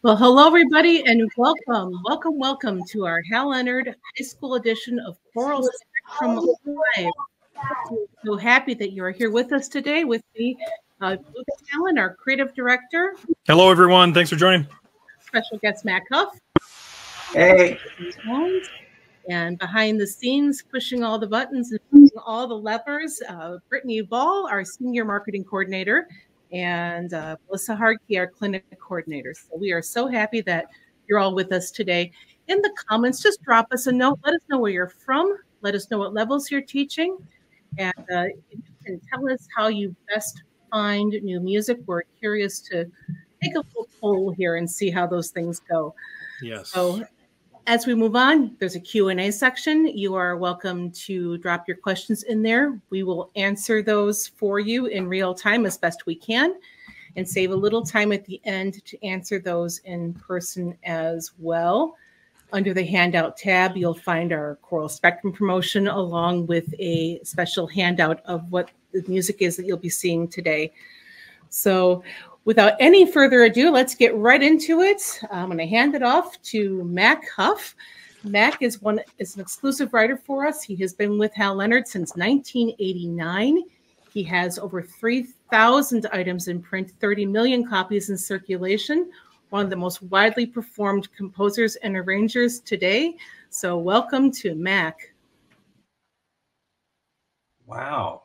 Well, hello, everybody, and welcome to our Hal Leonard High School edition of Choral Spectrum Live. So happy that you are here with us today with me, Talen, our creative director. Hello, everyone. Thanks for joining. Special guest, Mac Huff. Hey. And behind the scenes, pushing all the buttons and pushing all the levers, Brittany Ball, our senior marketing coordinator, and Melissa Harkey, our clinic coordinator. So we are so happy that you're all with us today. In the comments, just drop us a note. Let us know where you're from. Let us know what levels you're teaching. And if you can tell us how you best find new music, we're curious to take a little poll here and see how those things go. Yes. So as we move on, there's a Q&A section. You are welcome to drop your questions in there. We will answer those for you in real time as best we can and save a little time at the end to answer those in person as well. Under the handout tab, you'll find our Choral Spectrum promotion along with a special handout of what the music is that you'll be seeing today. So without any further ado, let's get right into it. I'm going to hand it off to Mac Huff. Mac is an exclusive writer for us. He has been with Hal Leonard since 1989. He has over 3,000 items in print, 30 million copies in circulation, one of the most widely performed composers and arrangers today. So welcome to Mac. Wow.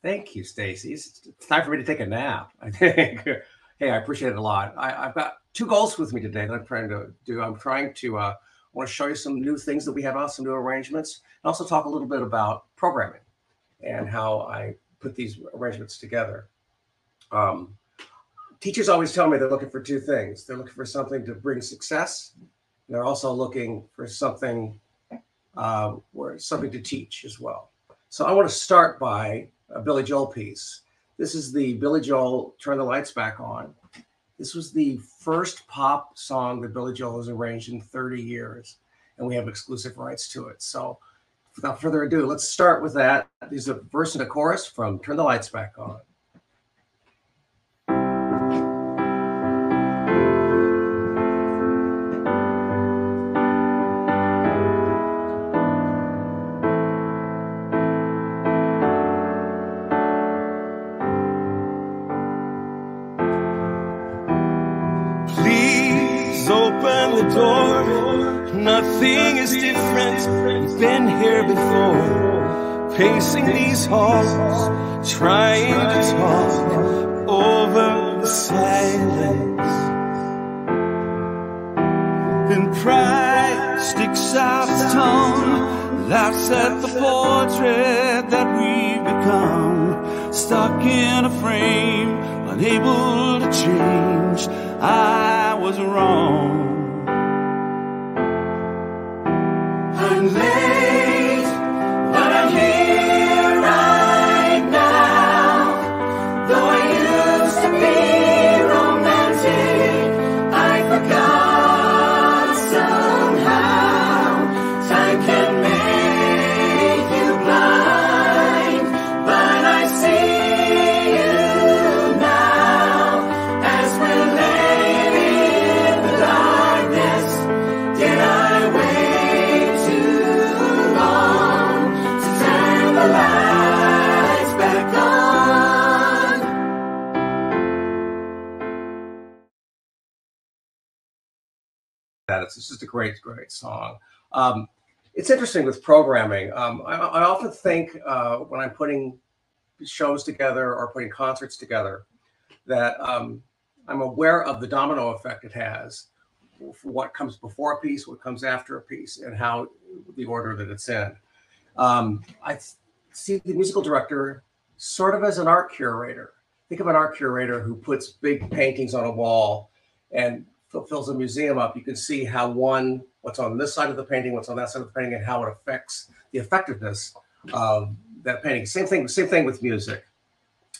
Thank you, Stacy. It's time for me to take a nap, I think. Hey, I appreciate it a lot. I've got two goals with me today that I'm trying to do. I want to show you some new things that we have out, some new arrangements, and also talk a little bit about programming and how I put these arrangements together. Teachers always tell me they're looking for two things. They're looking for something to bring success. And they're also looking for something to teach as well. So I want to start by a Billy Joel piece. This is the Billy Joel Turn the Lights Back On. This was the first pop song that Billy Joel has arranged in 30 years, and we have exclusive rights to it. So without further ado, let's start with that. These are a verse and a chorus from Turn the Lights Back On. Open the door, nothing is different. You've been here before, pacing these halls, trying to talk over the silence. Then pride sticks out its tongue, laughs at the portrait that we've become, stuck in a frame, unable to change. I was wrong. I'm late, but I'm here right now. Though I used to be romantic, I forgot somehow. Time can make you blind, but I see you now as we're late. It's just a great song. It's interesting with programming. I often think when I'm putting shows together or putting concerts together that I'm aware of the domino effect it has for what comes before a piece, what comes after a piece, and how the order that it's in. I see the musical director sort of as an art curator. Think of an art curator who puts big paintings on a wall and fills a museum up. You can see how what's on this side of the painting, what's on that side of the painting, and how it affects the effectiveness of that painting. Same thing with music.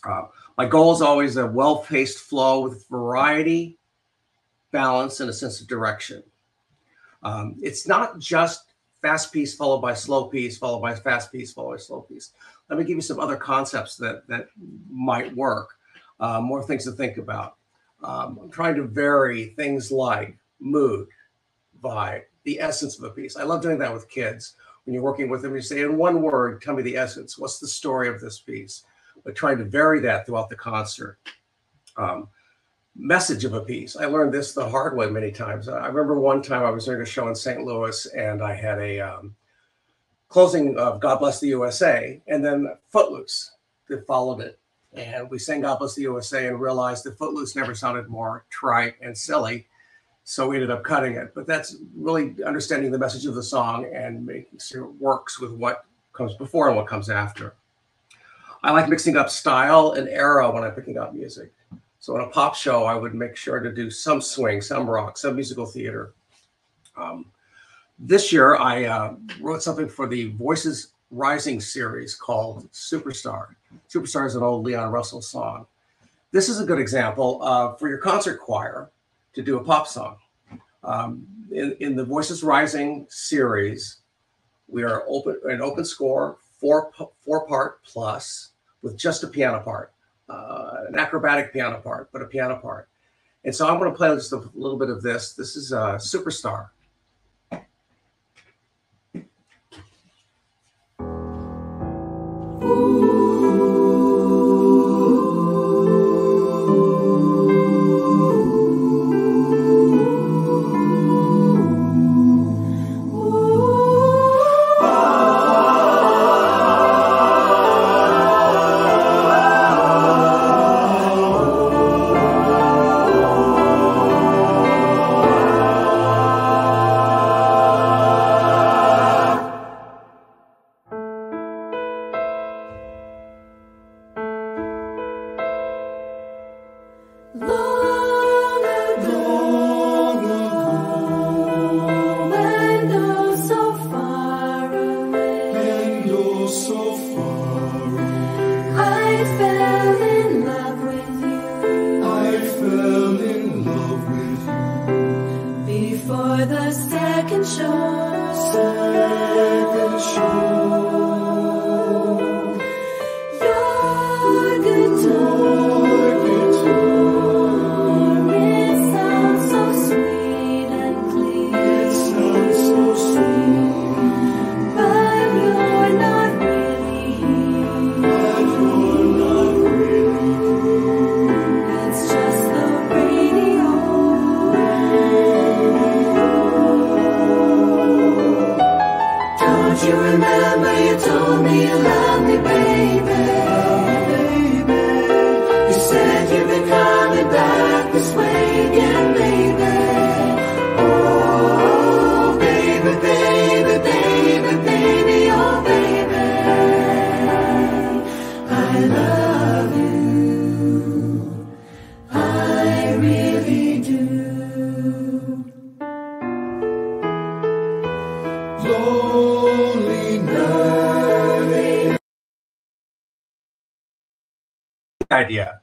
My goal is always a well-paced flow with variety, balance, and a sense of direction. It's not just fast piece followed by slow piece, followed by fast piece, followed by slow piece. Let me give you some other concepts that might work, more things to think about. I'm trying to vary things like mood, vibe, the essence of a piece. I love doing that with kids. When you're working with them, you say, in one word, tell me the essence. What's the story of this piece? But trying to vary that throughout the concert. Message of a piece. I learned this the hard way many times. I remember one time I was doing a show in St. Louis, and I had a closing of God Bless the USA, and then Footloose that followed it. And we sang God Bless the USA and realized that Footloose never sounded more trite and silly. So we ended up cutting it. But that's really understanding the message of the song and making sure it works with what comes before and what comes after. I like mixing up style and era when I'm picking up music. So in a pop show, I would make sure to do some swing, some rock, some musical theater. This year, I wrote something for the Voices Rising series called Superstar. Superstar is an old Leon Russell song. This is a good example for your concert choir to do a pop song. In the Voices Rising series, we are an open score, four-part plus with just a piano part, an acrobatic piano part, but a piano part. And so I'm going to play just a little bit of this. This is Superstar. Idea.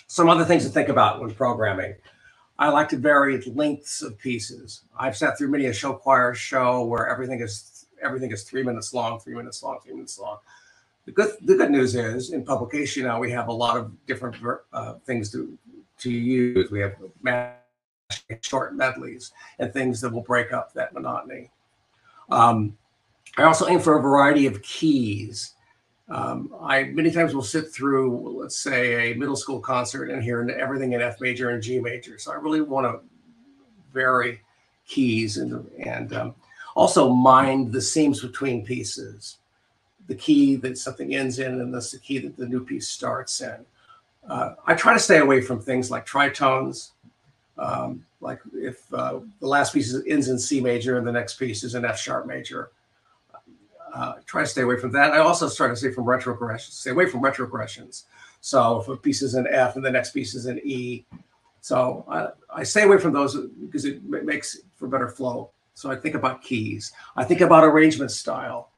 Some other things to think about when programming. I like to vary lengths of pieces. I've sat through many a show choir show where everything is 3 minutes long, 3 minutes long, 3 minutes long. The good news is in publication now we have a lot of different things to use. We have short medleys and things that will break up that monotony. I also aim for a variety of keys. I many times will sit through, let's say, a middle school concert and hear everything in F major and G major. So I really want to vary keys and also mind the seams between pieces. The key that something ends in and the key that the new piece starts in. I try to stay away from things like tritones. Like if the last piece ends in C major and the next piece is in F sharp major. Try to stay away from that. I also try to stay away from retrogressions. So if a piece is in F and the next piece is in E. So I stay away from those because it makes for better flow. So I think about keys. I think about arrangement style.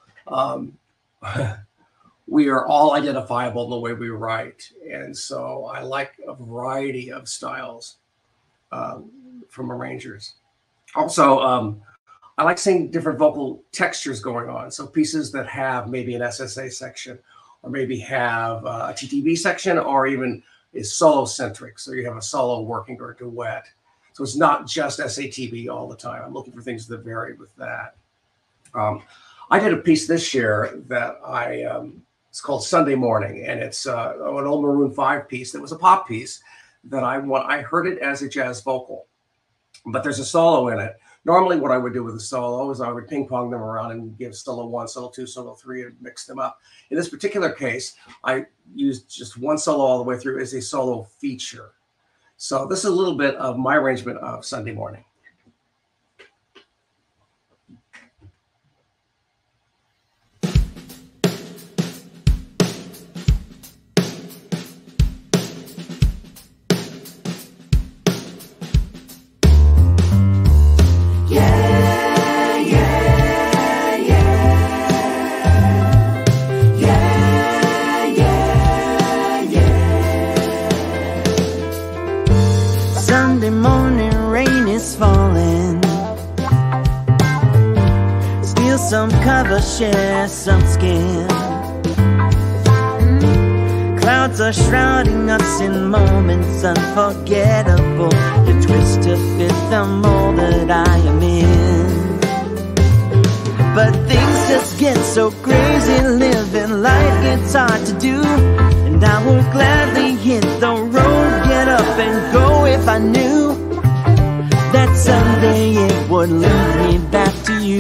We are all identifiable in the way we write. And so I like a variety of styles from arrangers. Also, I like seeing different vocal textures going on. So pieces that have maybe an SSA section or maybe have a TTB section, or even is solo-centric. So you have a solo working or a duet. So it's not just SATB all the time. I'm looking for things that vary with that. I did a piece this year that it's called Sunday Morning, and it's an old Maroon 5 piece that was a pop piece that I heard it as a jazz vocal, but there's a solo in it. Normally what I would do with a solo is I would ping pong them around and give solo 1, solo 2, solo 3, and mix them up. In this particular case, I used just one solo all the way through as a solo feature. So this is a little bit of my arrangement of Sunday Morning. Sunday morning, rain is falling. Steal some cover, share some skin. Clouds are shrouding us in moments unforgettable. You twist to fit the mold that I am in. But things just get so crazy, living life gets hard to do. And I would gladly hit the road, get up and go if I knew that someday it would lead me back to you.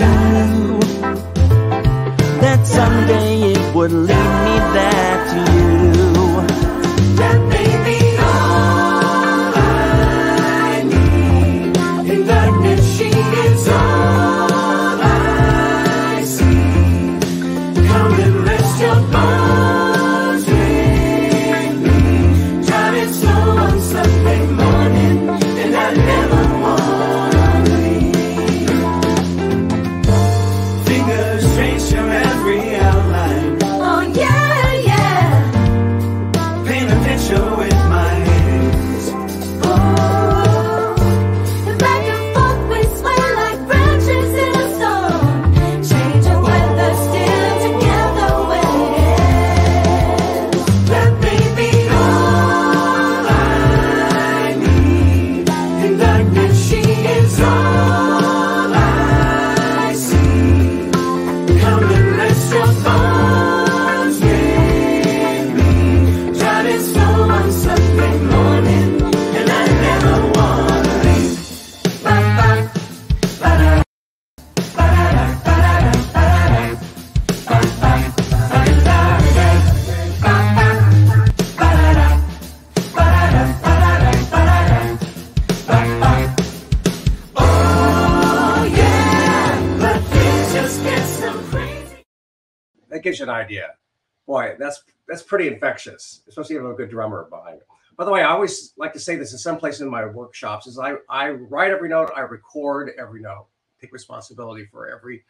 That someday it would lead me back to you. That may be all I need. In darkness she is all I see. Come and rest your bones with me. Driving slow on Sunday morning, and I never wanna leave. Fingers trace your every outline. Oh yeah, yeah. Paint a picture with my hands. Oh, and back and forth we sway like branches in a storm. Change of weather, still together when it ends. That may be all I need. In darkness she is all I see. Come and rest your bones with me. Driving slow on Sunday morning, and I never wanna leave. Ba-ba, ba-da, ba-da-da, ba-da-da, ba-da-da. Ba-ba, ba-da-da, ba-ba, ba-da-da, ba-da-da, ba-da-da, ba-da-da. Ba-ba. Oh yeah, but things just get so crazy. That gives you an idea. Boy, that's pretty infectious, especially if you have a good drummer behind it. By the way, I always like to say this in some places in my workshops, is I write every note, I record every note, take responsibility for every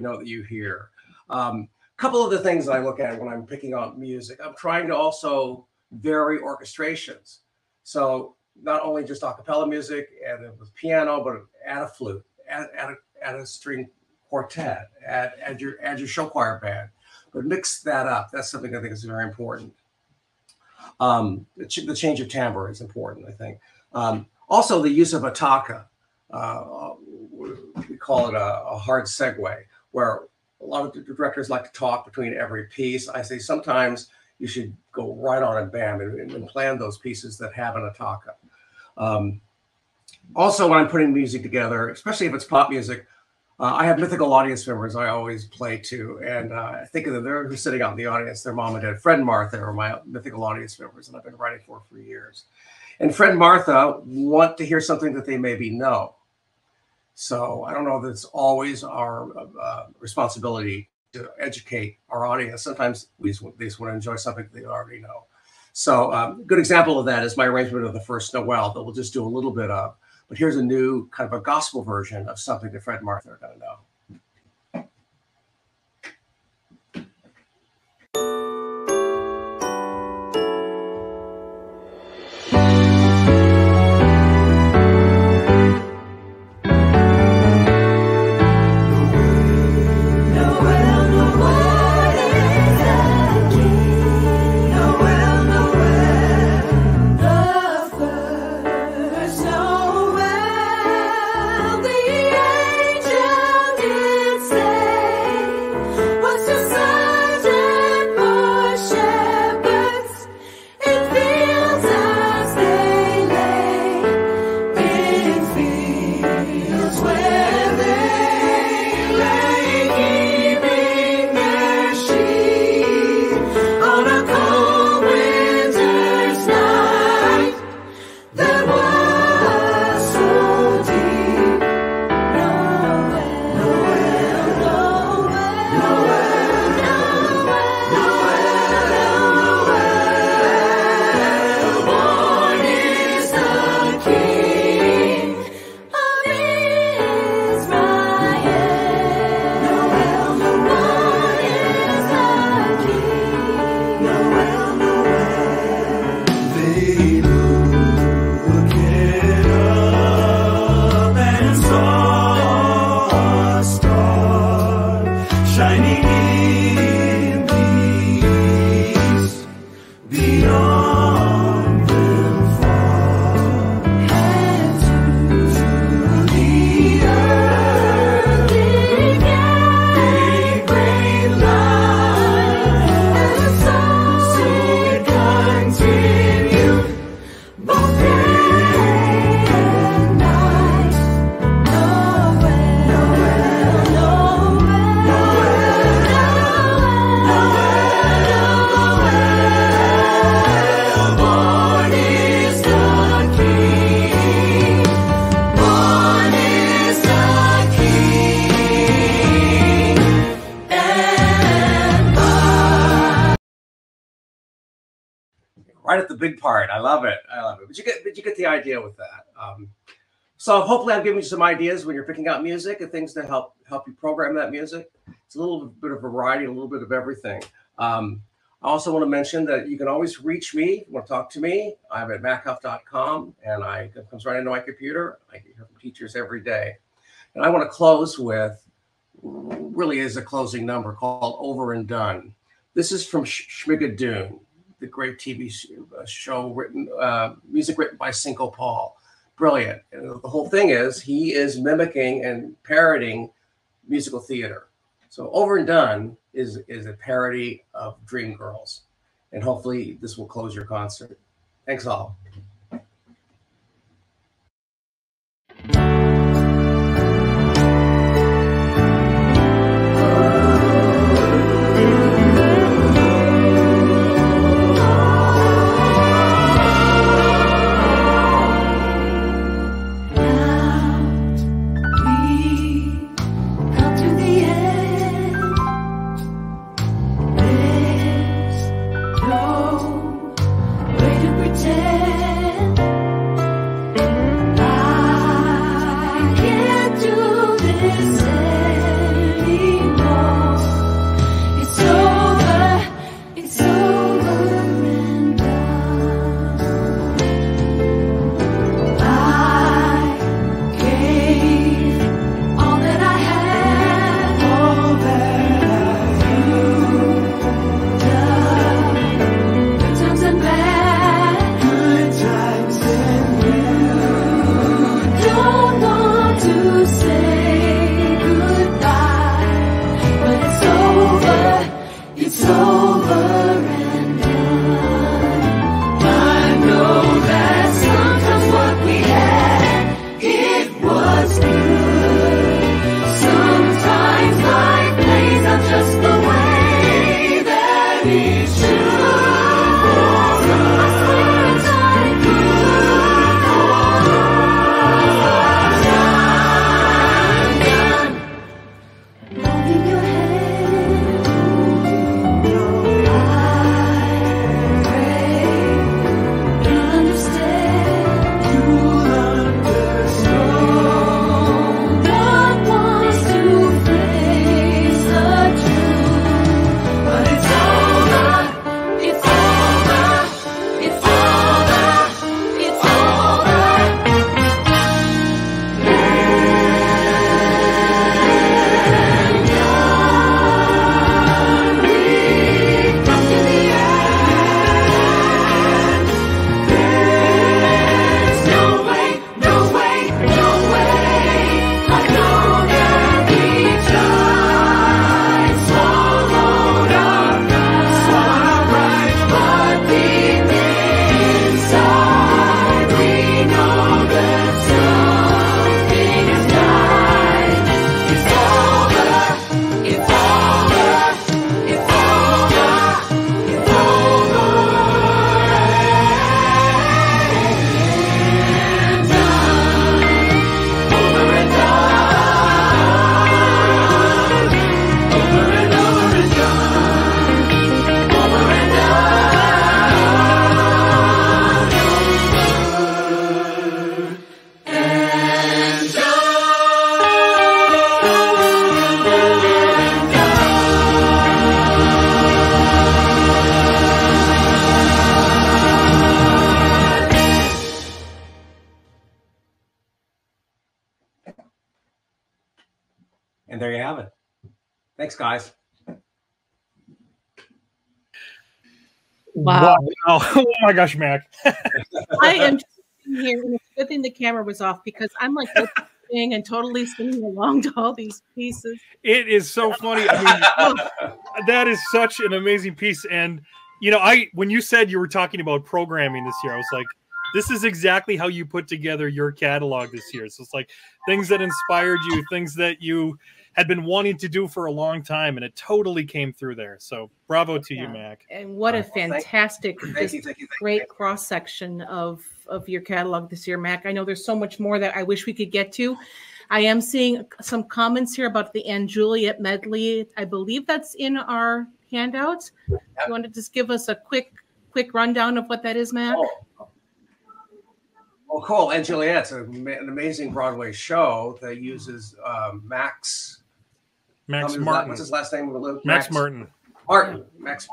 note that you hear. Couple of the things I look at when I'm picking out music, I'm trying to also vary orchestrations. So not only just a cappella music and with piano, but add a flute, add a string quartet, add your show choir band, but mix that up. That's something I think is very important. The change of timbre is important, I think. Also, the use of a taka. We call it a hard segue, where a lot of the directors like to talk between every piece. I say sometimes you should go right on and bam and plan those pieces that have an attacca. Also, when I'm putting music together, especially if it's pop music, I have mythical audience members I always play to, and I think of them, they're who's sitting out in the audience, their mom and dad. Fred and Martha are my mythical audience members, and I've been writing for years. And Fred and Martha want to hear something that they maybe know. So I don't know that it's always our responsibility to educate our audience. Sometimes they just want to enjoy something they already know. So a good example of that is my arrangement of the first Noel that we'll just do a little bit of. But here's a new kind of a gospel version of something that Fred and Martha are going to know. Noel, the word is again. right at the big part. I love it. I love it. But you get the idea with that. So hopefully I've given you some ideas when you're picking out music and things to help you program that music. It's a little bit of variety, a little bit of everything. I also want to mention that you can always reach me. If you want to talk to me, I'm at MacHuff.com, and it comes right into my computer. I get hear from teachers every day. And I want to close with, really is a closing number called Over and Done. This is from Schmigadoon, the great TV show music written by Cinco Paul. Brilliant. And the whole thing is he is mimicking and parodying musical theater. So Over and Done is a parody of Dreamgirls. And hopefully this will close your concert. Thanks all. And there you have it. Thanks, guys. Wow. Oh my gosh, Mac. I am just sitting here, and it's a good thing the camera was off because I'm like listening and totally singing along to all these pieces. It is so funny. I mean, that is such an amazing piece. And, you know, when you said you were talking about programming this year, I was like, this is exactly how you put together your catalog this year. So it's like things that inspired you, things that you had been wanting to do for a long time, and it totally came through there. So bravo to you, Mac. And what a fantastic, thank you. great cross-section of your catalog this year, Mac. I know there's so much more that I wish we could get to. I am seeing some comments here about the Anne Juliet medley. I believe that's in our handouts. You want to just give us a quick quick rundown of what that is, Mac? Oh, cool. And Juliet's an amazing Broadway show that uses Max Martin. What's his last name? Max Martin. Max.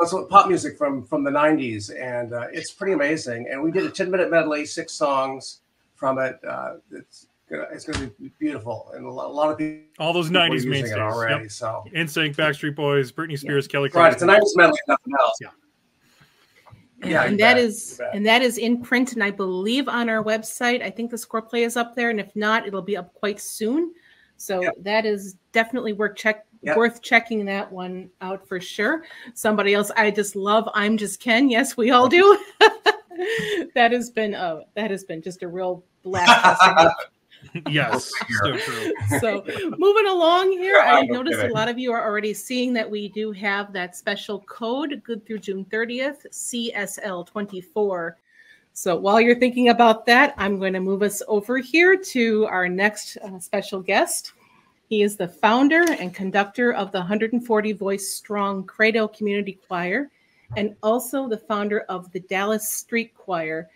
It's pop music from the 90s, and it's pretty amazing. And we did a 10-minute medley, 6 songs from it. It's going to be beautiful, and a lot of people. All those 90s mainstays already. Yep. So NSYNC, Backstreet Boys, Britney Spears, Kelly Clarkson. Right, it's a 90s medley, nothing else. Yeah. Yeah, and that is in print, and I believe on our website. I think the score play is up there, and if not, it'll be up quite soon. So that is definitely worth checking that one out for sure. Somebody else I just love, I'm Just Ken. Yes, we all do. that has been just a real blast. Yes, so true. So moving along here, I noticed a lot of you are already seeing that we do have that special code good through June 30th, CSL24. So while you're thinking about that, I'm going to move us over here to our next special guest. He is the founder and conductor of the 140 voice strong Credo Community Choir, and also the founder of the Dallas Street Choir,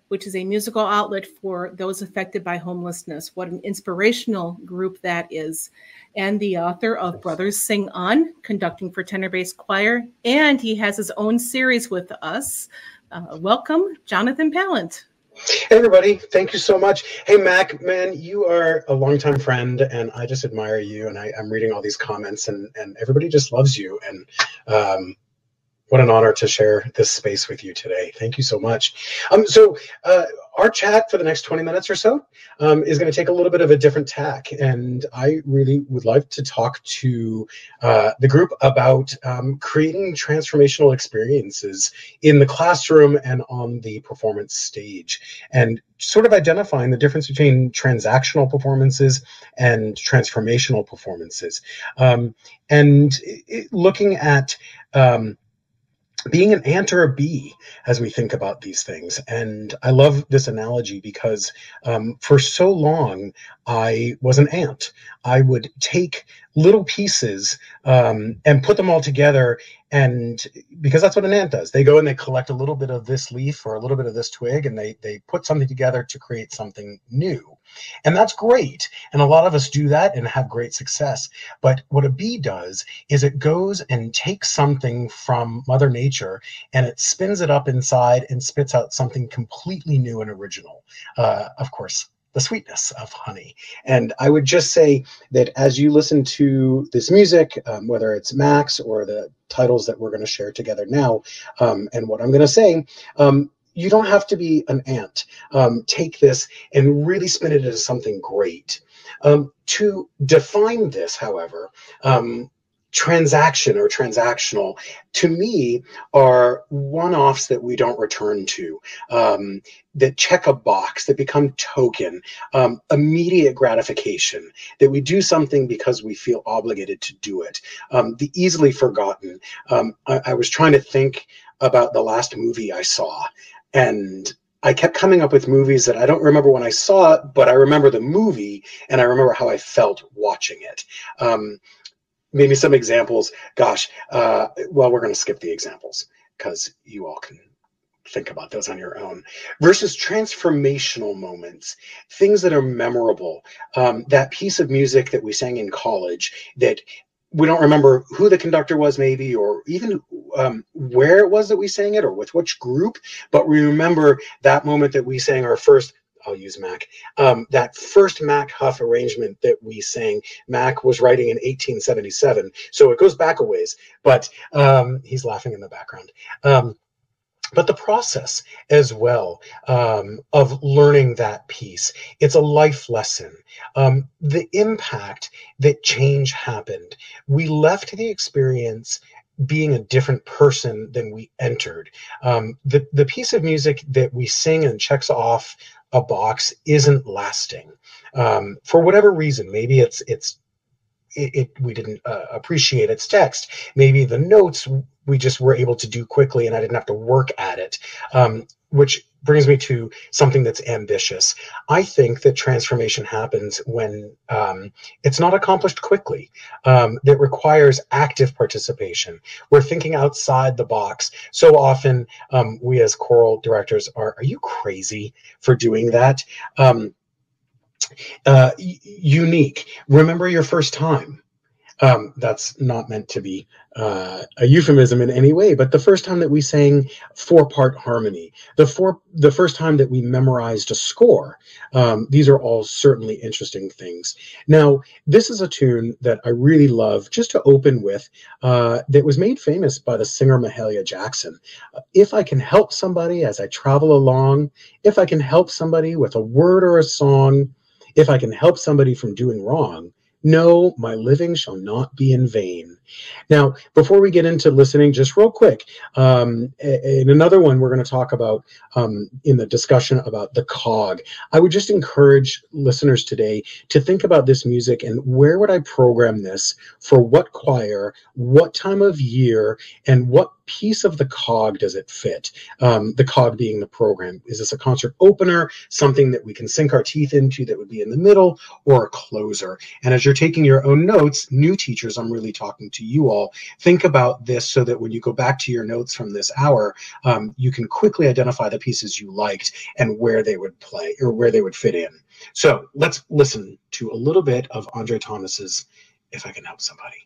which is a musical outlet for those affected by homelessness. What an inspirational group that is. And the author of Brothers Sing On, conducting for tenor bass choir. And he has his own series with us. Welcome, Jonathan Palant. Hey, everybody. Thank you so much. Hey, Mac, man, you are a longtime friend, and I just admire you. And I'm reading all these comments, and everybody just loves you. And what an honor to share this space with you today. Thank you so much. So our chat for the next 20 minutes or so is going to take a little bit of a different tack. And I really would like to talk to the group about creating transformational experiences in the classroom and on the performance stage, and sort of identifying the difference between transactional performances and transformational performances. Looking at being an ant or a bee as we think about these things. And I love this analogy because for so long, I was an ant. I would take little pieces and put them all together, and because that's what an ant does. They go and they collect a little bit of this leaf or a little bit of this twig, and they put something together to create something new. And that's great. And a lot of us do that and have great success. But what a bee does is it goes and takes something from Mother Nature and it spins it up inside and spits out something completely new and original. Of course, the sweetness of honey. And I would just say that as you listen to this music, whether it's Max or the titles that we're going to share together now, and what I'm going to say, you don't have to be an ant. Take this and really spin it into something great. To define this, however, transaction or transactional, to me, are one-offs that we don't return to, that check a box, that become token, immediate gratification, that we do something because we feel obligated to do it. The easily forgotten. I was trying to think about the last movie I saw, and I kept coming up with movies that I don't remember when I saw it, but I remember the movie and I remember how I felt watching it. Maybe some examples. Gosh, well, we're going to skip the examples because you all can think about those on your own. Versus transformational moments, things that are memorable. That piece of music that we sang in college that we don't remember who the conductor was, maybe, or even where it was that we sang it or with which group, but we remember that moment that we sang our first, I'll use Mac, that first Mac Huff arrangement that we sang. Mac was writing in 1877, so it goes back a ways, but he's laughing in the background. But the process as well of learning that piece, it's a life lesson. The impact that change happened. We left the experience being a different person than we entered. The piece of music that we sing and checks off a box isn't lasting for whatever reason. Maybe we didn't appreciate its text. Maybe the notes we just were able to do quickly and I didn't have to work at it, which brings me to something that's ambitious. I think that transformation happens when it's not accomplished quickly. That requires active participation. We're thinking outside the box. So often we as choral directors are you crazy for doing that? Unique. Remember your first time. That's not meant to be a euphemism in any way, but the first time that we sang 4-part harmony, the first time that we memorized a score, these are all certainly interesting things. Now, this is a tune that I really love just to open with, that was made famous by the singer Mahalia Jackson. If I can help somebody as I travel along, if I can help somebody with a word or a song, if I can help somebody from doing wrong, no, my living shall not be in vain. Now, before we get into listening, just real quick, in another one we're going to talk about in the discussion about the cog. I would just encourage listeners today to think about this music and where would I program this for what choir, what time of year, and what piece of the cog does it fit? The cog being the program. Is this a concert opener, something that we can sink our teeth into that would be in the middle, or a closer? And as you're taking your own notes, new teachers, I'm really talking to you all, think about this so that when you go back to your notes from this hour, you can quickly identify the pieces you liked and where they would play or where they would fit in. So let's listen to a little bit of Andre Thomas's If I Can Help Somebody.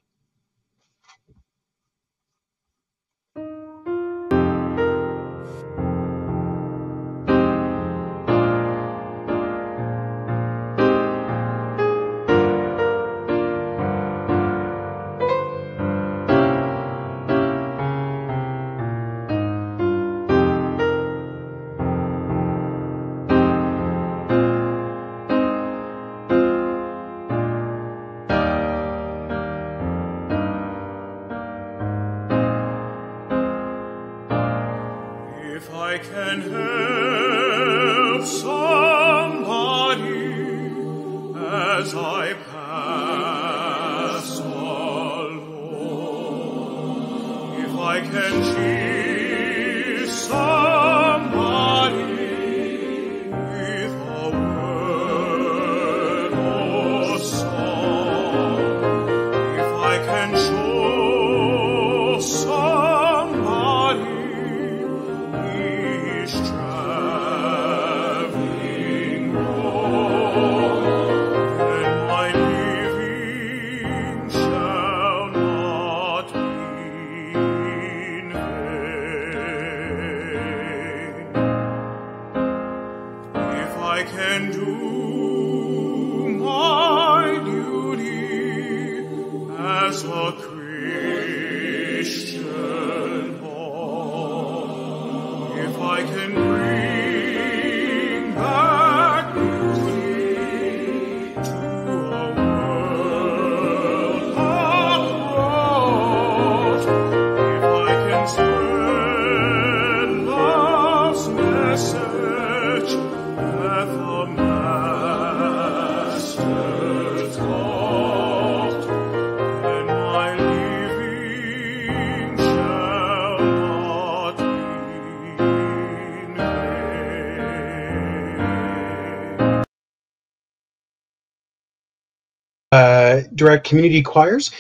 Direct community choirs.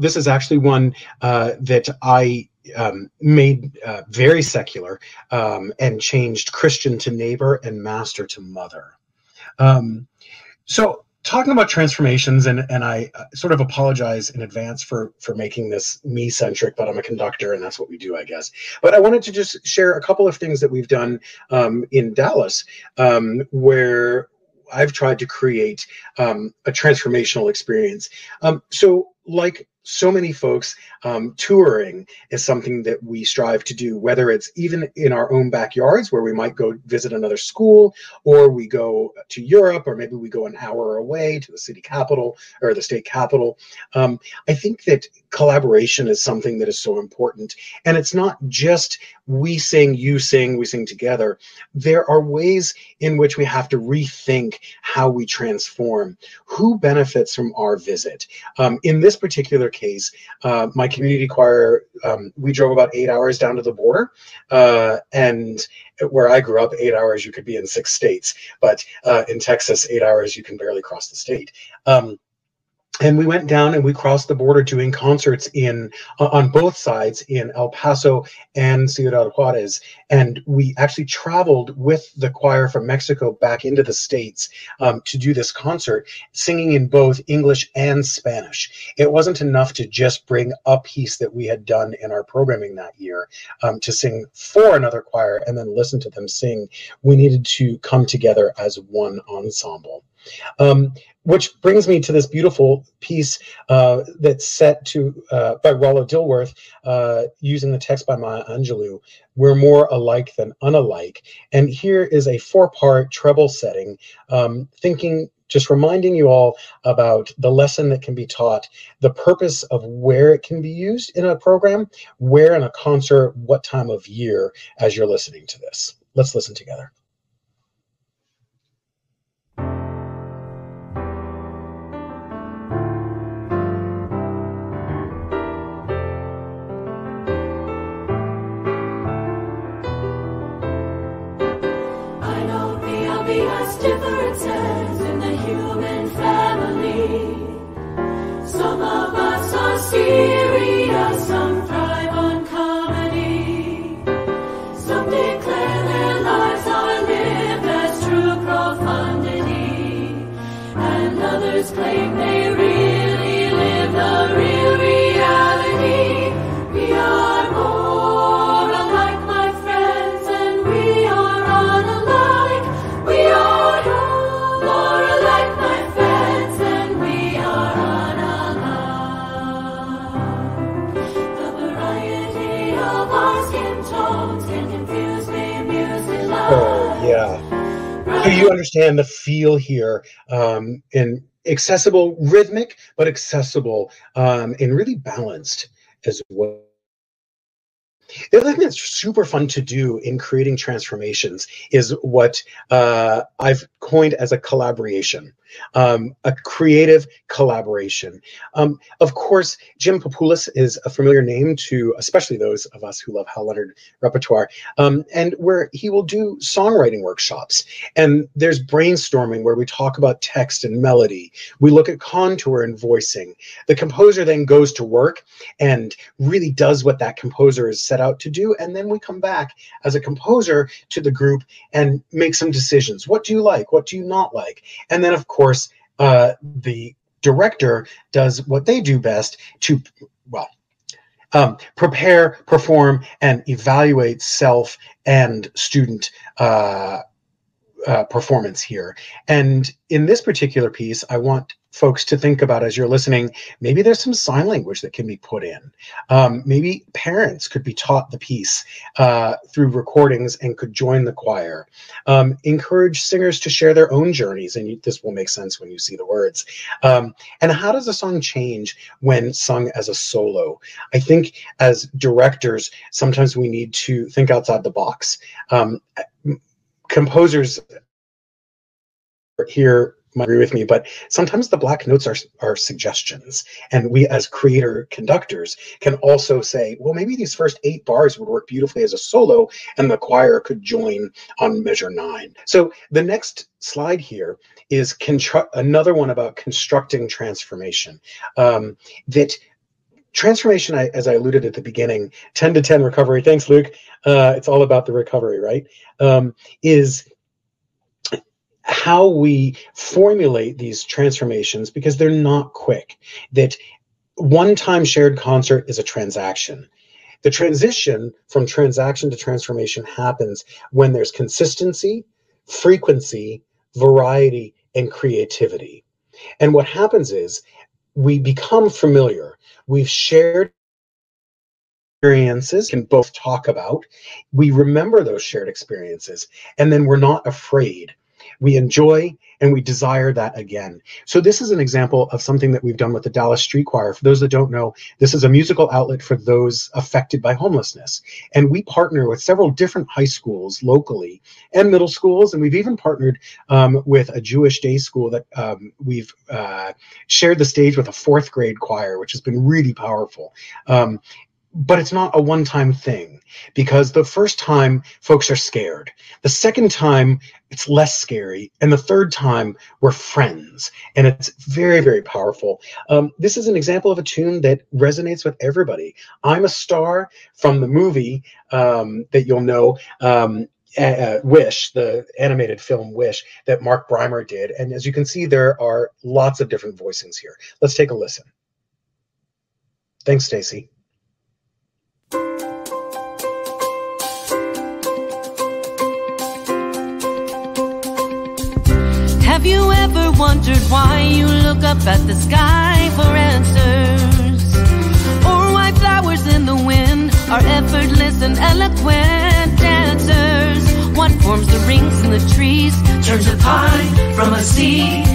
This is actually one that I made very secular and changed Christian to neighbor and master to mother. So talking about transformations, and I sort of apologize in advance for making this me-centric, but I'm a conductor and that's what we do, I guess. But I wanted to just share a couple of things that we've done in Dallas where I've tried to create a transformational experience. So like so many folks, touring is something that we strive to do, whether it's even in our own backyards where we might go visit another school, or we go to Europe, or maybe we go an hour away to the city capital or the state capital. I think that collaboration is something that is so important. And it's not just we sing, you sing, we sing together. There are ways in which we have to rethink how we transform. Who benefits from our visit? In this particular case, my community choir, we drove about 8 hours down to the border, and where I grew up, 8 hours you could be in 6 states, but in Texas, 8 hours you can barely cross the state. And we went down and we crossed the border doing concerts on both sides in El Paso and Ciudad Juarez. And we actually traveled with the choir from Mexico back into the States to do this concert, singing in both English and Spanish. It wasn't enough to just bring a piece that we had done in our programming that year to sing for another choir and then listen to them sing. We needed to come together as one ensemble. Which brings me to this beautiful piece that's set to by Rollo Dilworth, using the text by Maya Angelou, "We're more alike than unalike." And here is a 4-part treble setting, just reminding you all about the lesson that can be taught, the purpose of where it can be used in a program, where in a concert, what time of year as you're listening to this. Let's listen together. Differences in the human family. Some of us are serious, some thrive on comedy. Some declare their lives are lived as true profundity, and others claim they really live the real reality. We are more alike, my friends, and we are unalike. We are more alike, my friends, and we are unalike. The variety of our skin tones can confuse me, amuse me, love. Oh, yeah. So you understand the feel here, in accessible, rhythmic, but accessible, and really balanced as well. The other thing that's super fun to do in creating transformations is what I've coined as a collaboration, a creative collaboration. Of course, Jim Papoulis is a familiar name to especially those of us who love Hal Leonard repertoire, and where he will do songwriting workshops. And there's brainstorming where we talk about text and melody. We look at contour and voicing. The composer then goes to work and really does what that composer is set out to do, and then we come back as a composer to the group and make some decisions. What do you like? What do you not like? And then, of course, the director does what they do best to, well, prepare, perform, and evaluate self and student performance here. And in this particular piece, I want folks to think about, as you're listening, maybe there's some sign language that can be put in. Maybe parents could be taught the piece through recordings and could join the choir. Encourage singers to share their own journeys, and this will make sense when you see the words. And how does a song change when sung as a solo? I think as directors, sometimes we need to think outside the box. Composers here might agree with me, but sometimes the black notes are suggestions, and we as creator conductors can also say, well, maybe these first 8 bars would work beautifully as a solo, and the choir could join on measure 9. So the next slide here is another one about constructing transformation. That transformation, as I alluded at the beginning, 10 to 10 recovery, thanks Luke, it's all about the recovery, right? Is how we formulate these transformations, because they're not quick. That one-time shared concert is a transaction. The transition from transaction to transformation happens when there's consistency, frequency, variety, and creativity. And what happens is we become familiar. We've shared experiences, can both talk about. We remember those shared experiences, and then we're not afraid. we enjoy and we desire that again. So this is an example of something that we've done with the Dallas Street Choir. For those that don't know, this is a musical outlet for those affected by homelessness. And we partner with several different high schools locally and middle schools. And we've even partnered with a Jewish day school that we've shared the stage with a 4th grade choir, which has been really powerful. But it's not a one-time thing, because the first time folks are scared. The second time it's less scary. And the third time we're friends. And it's very, very powerful. This is an example of a tune that resonates with everybody. I'm a Star from the movie that you'll know, Wish, the animated film Wish that Mark Breimer did. And as you can see, there are lots of different voicings here. Let's take a listen. Thanks, Stacy. Have you ever wondered why you look up at the sky for answers? Or why flowers in the wind are effortless and eloquent dancers? What forms the rings in the trees turns a pie from a seed?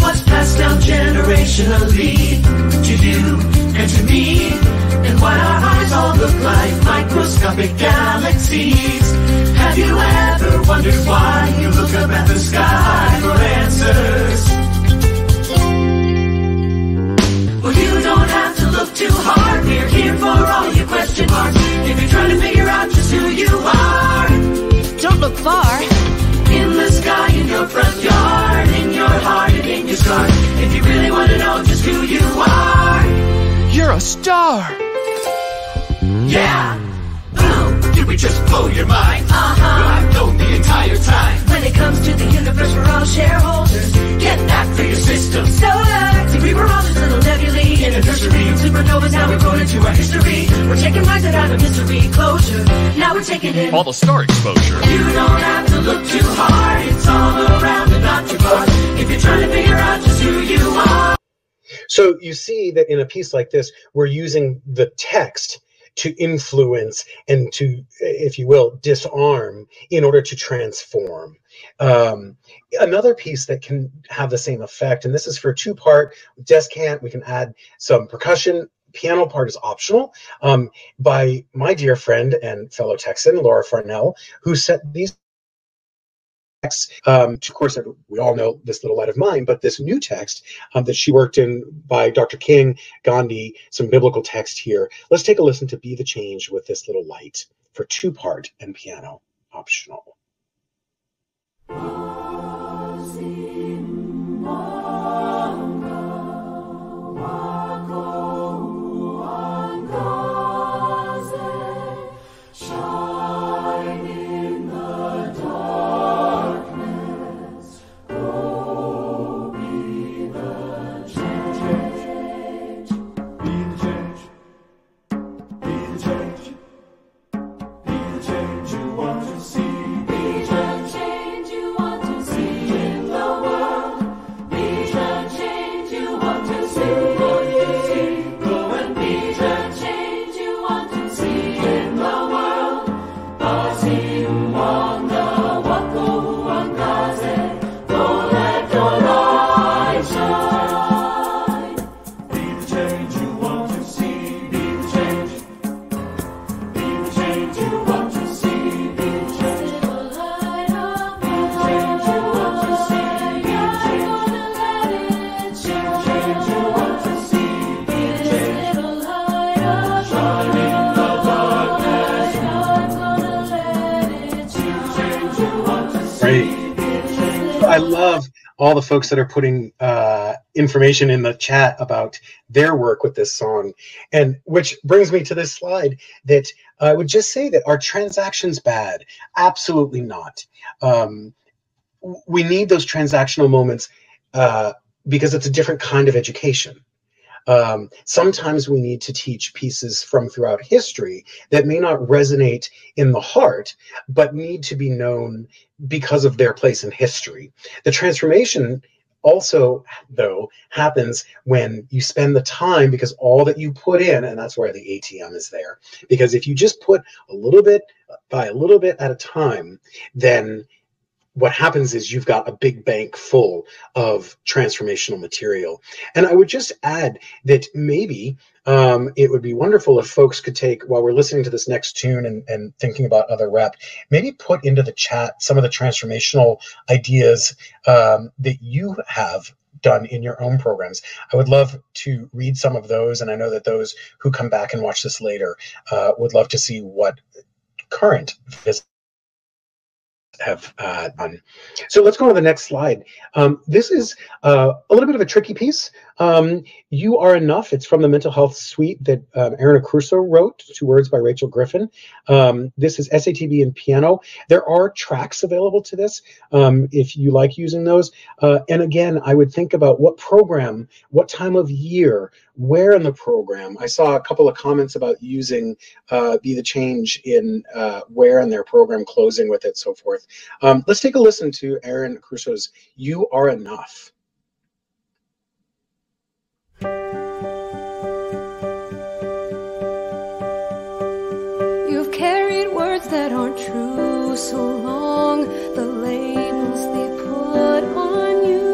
What's passed down generationally to you and to me? And why our eyes all look like microscopic galaxies? Have you ever wondered why you look up at the sky for answers? Well, you don't have to look too hard. We're here for all your question marks. If you're trying to figure out just who you are, don't look far. In the sky, in your front yard, in your heart, and in your scars. If you really want to know just who you are, you're a star. Yeah. Boom. Did we just blow your mind? Well, I've known the entire time. When it comes to the universe, we're all shareholders. Get that for your system. Solar. See, we were all just little nebulae in a nursery. Supernovas, now we're going into our history. We're taking lives that out of mystery closure. Now we're taking in all the star exposure. You don't have to look too hard. It's all around and not too far. If you're trying to figure out just who you are. So you see that in a piece like this, we're using the text to influence and to, if you will, disarm in order to transform. Another piece that can have the same effect, and this is for a 2-part descant, we can add some percussion. Piano part is optional, by my dear friend and fellow Texan, Laura Farnell, who set these of course, we all know This Little Light of Mine, but this new text that she worked in by Dr. King, Gandhi, some biblical text here. Let's take a listen to Be the Change with This Little Light for 2-part and piano optional. I love all the folks that are putting information in the chat about their work with this song, and which brings me to this slide that I would just say that are transactions bad? Absolutely not. We need those transactional moments because it's a different kind of education. Sometimes we need to teach pieces from throughout history that may not resonate in the heart, but need to be known because of their place in history. The transformation also, though, happens when you spend the time, because all that you put in, and that's where the ATM is there. Because if you just put a little bit by a little bit at a time, then what happens is you've got a big bank full of transformational material. And I would just add that maybe it would be wonderful if folks could take, while we're listening to this next tune and thinking about other rep, maybe put into the chat some of the transformational ideas that you have done in your own programs. I would love to read some of those, and I know that those who come back and watch this later would love to see what current visitors have done. So let's go to the next slide. This is a little bit of a tricky piece. You Are Enough. It's from the Mental Health Suite that Aaron Crusoe wrote, 2 words by Rachel Griffin. This is SATB and piano. There are tracks available to this if you like using those. And again, I would think about what program, what time of year, where in the program. I saw a couple of comments about using Be the Change in where in their program, closing with it, so forth. Let's take a listen to Aaron Crusoe's You Are Enough. You've carried words that aren't true so long, the labels they put on you.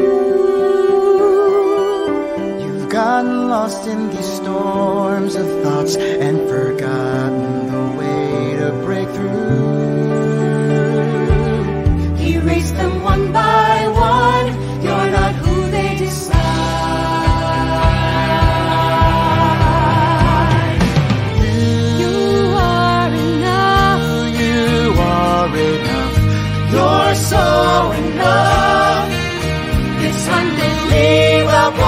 You've gotten lost in these storms of thoughts and forgotten the way to break through. Erase them one by one, you're not who they decide. You are enough. You are enough. You're so enough. It's unbelievable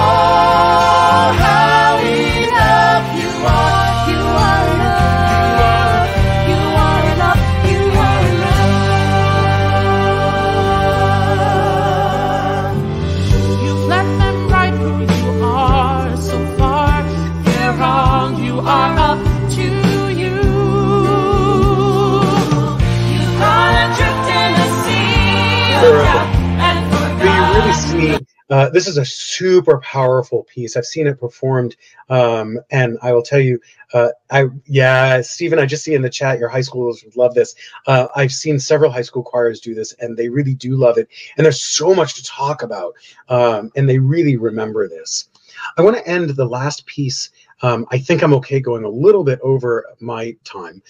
how enough you are. You are enough. You are enough. You are enough. You've let them write who you are so far. They're wrong. You are up to you. You are adrift in a sea of doubt and But you really forgot. see, this is a super powerful piece. I've seen it performed, and I will tell you, Stephen, I just see in the chat your high schoolers would love this. I've seen several high school choirs do this, and they really do love it. And there's so much to talk about, and they really remember this. I want to end the last piece. I think I'm okay going a little bit over my time.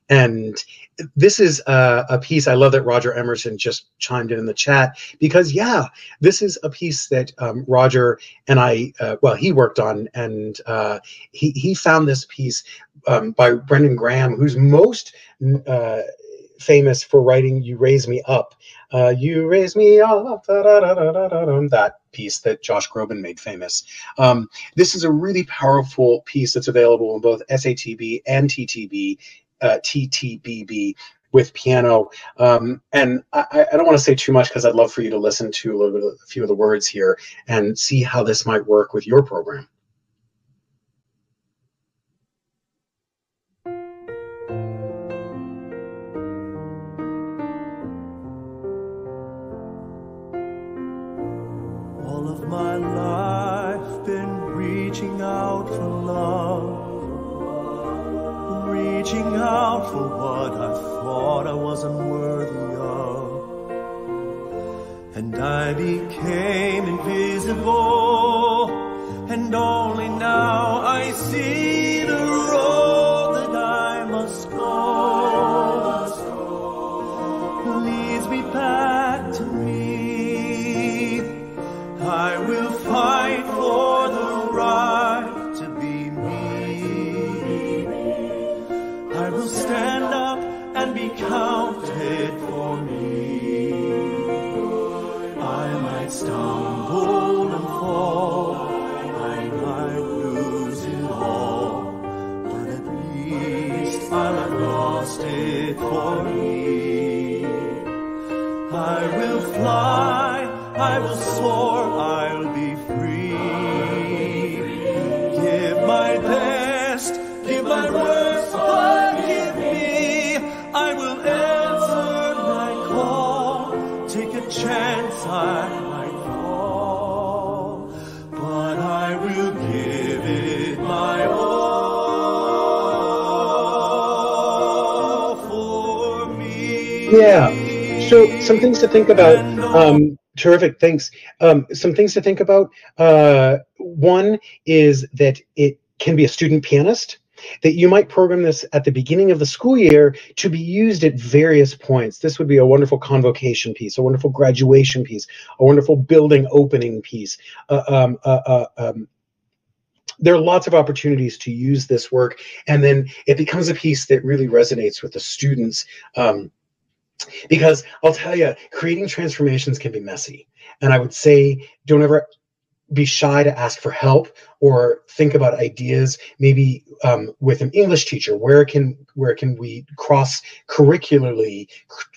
And this is a piece, I love that Roger Emerson just chimed in the chat, because yeah, this is a piece that Roger and I, well, he worked on, and he found this piece by Brendan Graham, who's most famous for writing You Raise Me Up. You raise me up, da, da, da, da, da, da, that piece that Josh Groban made famous. This is a really powerful piece that's available in both SATB and TTBB with piano. And I don't want to say too much because I'd love for you to listen to a little bit of a few of the words here and see how this might work with your program. All of my life been reaching out for love, reaching out for what I thought I was unworthy of, and I became invisible, and only now I see the road that I must go, leads me back to me. I will fight for the right to be me. I will stand up and be counted for me. I might stumble and fall, I might lose it all, but at least I'll have lost it for me. I will fly, I will soar, I'll be free. Give my best, give my worst, forgive me. I will answer my call, take a chance I might fall, but I will give it my all for me. Yeah, So some things to think about. Terrific, thanks. Some things to think about. One is that it can be a student pianist, that you might program this at the beginning of the school year to be used at various points. This would be a wonderful convocation piece, a wonderful graduation piece, a wonderful building opening piece. There are lots of opportunities to use this work, and then it becomes a piece that really resonates with the students. Because I'll tell you, creating transformations can be messy. And I would say, don't ever be shy to ask for help or think about ideas, maybe with an English teacher. Where can we cross curricularly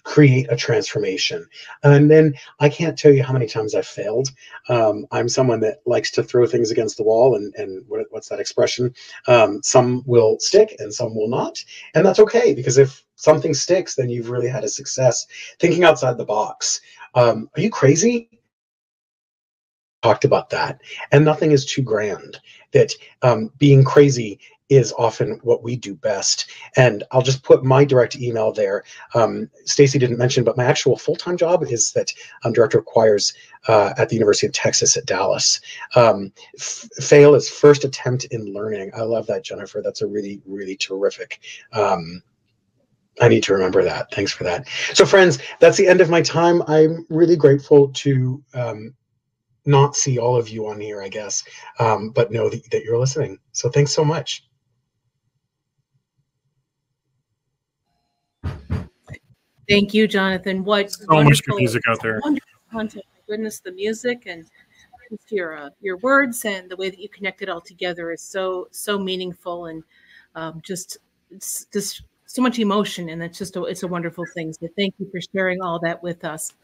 create a transformation? And then I can't tell you how many times I've failed. I'm someone that likes to throw things against the wall, and what's that expression? Some will stick and some will not, and that's okay, because if something sticks, then you've really had a success. Thinking outside the box. Are you crazy? Talked about that, and nothing is too grand. That being crazy is often what we do best. And I'll just put my direct email there. Stacy didn't mention, but my actual full-time job is that I'm director of choirs at the University of Texas at Dallas. Fail is first attempt in learning. I love that, Jennifer. That's a really, really terrific. I need to remember that. Thanks for that. So friends, that's the end of my time. I'm really grateful to not see all of you on here, I guess, but know that you're listening. So thanks so much. Thank you, Jonathan. What So much good music out there. Wonderful content. My goodness, the music and your words and the way that you connect it all together is so meaningful, and just so much emotion, and it's a wonderful thing. So thank you for sharing all that with us.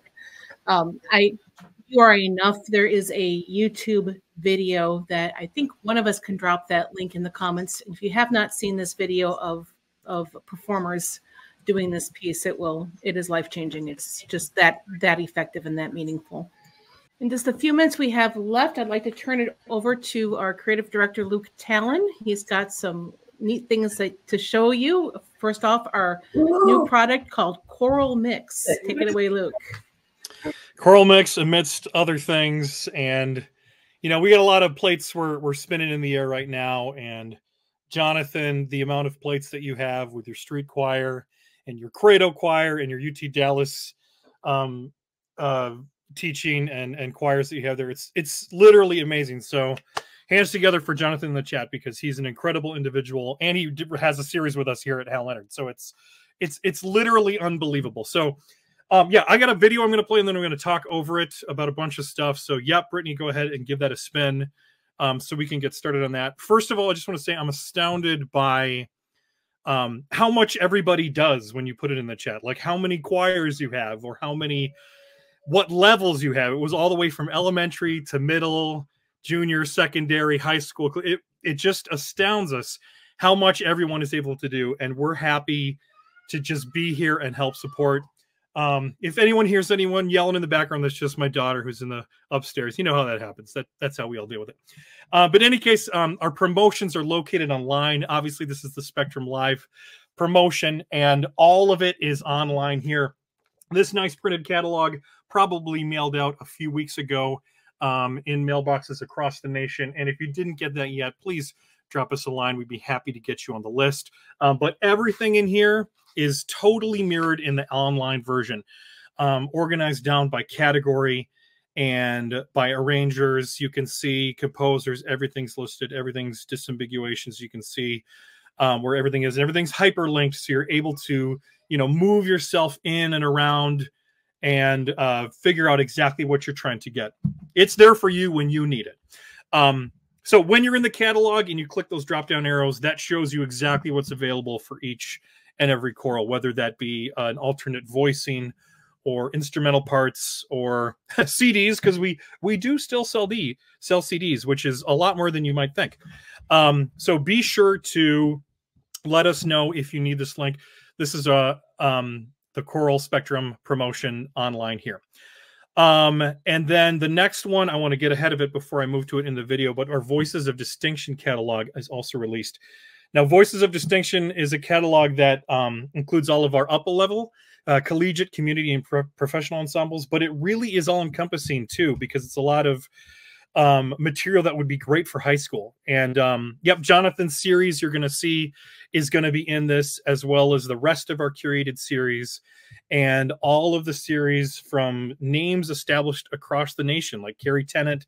You are enough. There is a YouTube video that I think one of us can drop that link in the comments. If you have not seen this video of performers doing this piece, it is life-changing. It's just that effective and that meaningful. In just a few minutes we have left, I'd like to turn it over to our creative director, Luke Talen. He's got some neat things to show you. First off, our new product called ChoralMIX. Take it away, Luke. ChoralMIX amidst other things, and we got a lot of plates we're spinning in the air right now. And Jonathan, the amount of plates that you have with your street choir and your Credo choir and your UT Dallas teaching and choirs that you have there, it's literally amazing. So hands together for Jonathan in the chat, because he's an incredible individual, and he has a series with us here at Hal Leonard. So it's literally unbelievable. So yeah, I got a video I'm going to play, and then I'm going to talk over it about a bunch of stuff. So yeah, Brittany, go ahead and give that a spin so we can get started on that. First of all, I just want to say I'm astounded by how much everybody does when you put it in the chat, like how many choirs you have, or what levels you have. It was all the way from elementary to middle, junior, secondary, high school. It just astounds us how much everyone is able to do, and we're happy to just be here and help support. If anyone hears anyone yelling in the background, that's just my daughter who's in the upstairs. You know how that happens. That's how we all deal with it. But in any case, our promotions are located online. Obviously, this is the Spectrum Live promotion, and all of it is online here. This nice printed catalog, probably mailed out a few weeks ago in mailboxes across the nation. And if you didn't get that yet, please drop us a line. We'd be happy to get you on the list. But everything in here is totally mirrored in the online version, organized down by category and by arrangers. You can see composers, everything's listed, everything's disambiguations. You can see where everything is, and everything's hyperlinked, so you're able to move yourself in and around and figure out exactly what you're trying to get. It's there for you when you need it. So when you're in the catalog and you click those drop down arrows, that shows you exactly what's available for each and every choral, whether that be an alternate voicing or instrumental parts or CDs, because we do still sell CDs, which is a lot more than you might think. So be sure to let us know if you need this link. This is the Choral Spectrum promotion online here. And then the next one, I want to get ahead of it before I move to it in the video, but our Voices of Distinction catalog is also released. Now, Voices of Distinction is a catalog that includes all of our upper level, collegiate, community, and professional ensembles, but it really is all encompassing too, because it's a lot of material that would be great for high school. And yep, Jonathan's series you're going to see is going to be in this, as well as the rest of our curated series and all of the series from names established across the nation, like Carrie Tennant,